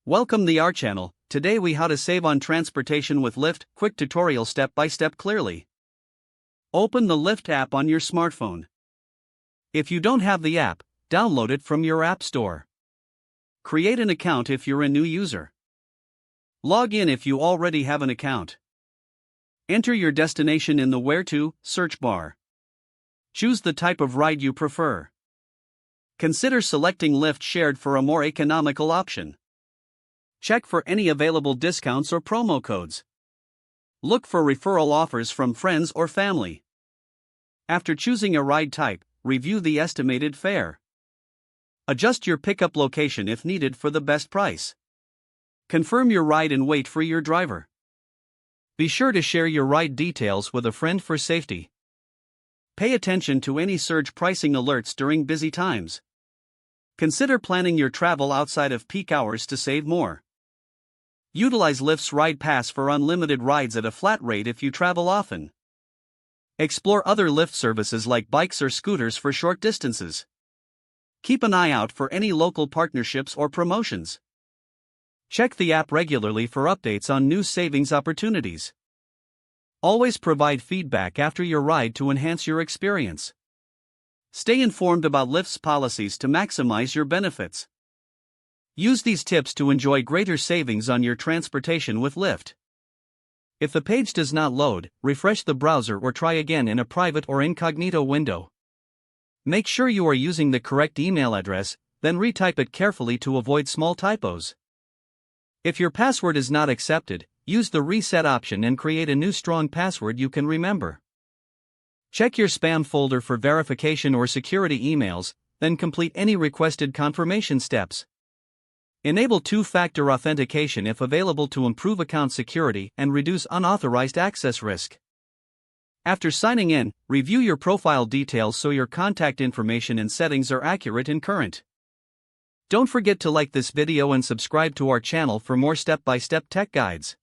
Welcome to our channel. Today we how to save on transportation with Lyft, quick tutorial step by step clearly. Open the Lyft app on your smartphone. If you don't have the app, download it from your app store. Create an account if you're a new user. Log in if you already have an account. Enter your destination in the Where To search bar. Choose the type of ride you prefer. Consider selecting Lyft Shared for a more economical option. Check for any available discounts or promo codes. Look for referral offers from friends or family. After choosing a ride type, review the estimated fare. Adjust your pickup location if needed for the best price. Confirm your ride and wait for your driver. Be sure to share your ride details with a friend for safety. Pay attention to any surge pricing alerts during busy times. Consider planning your travel outside of peak hours to save more. Utilize Lyft's Ride Pass for unlimited rides at a flat rate if you travel often. Explore other Lyft services like bikes or scooters for short distances. Keep an eye out for any local partnerships or promotions. Check the app regularly for updates on new savings opportunities. Always provide feedback after your ride to enhance your experience. Stay informed about Lyft's policies to maximize your benefits. Use these tips to enjoy greater savings on your transportation with Lyft. If the page does not load, refresh the browser or try again in a private or incognito window. Make sure you are using the correct email address, then retype it carefully to avoid small typos. If your password is not accepted, use the reset option and create a new strong password you can remember. Check your spam folder for verification or security emails, then complete any requested confirmation steps. Enable two-factor authentication if available to improve account security and reduce unauthorized access risk. After signing in, review your profile details so your contact information and settings are accurate and current. Don't forget to like this video and subscribe to our channel for more step-by-step tech guides.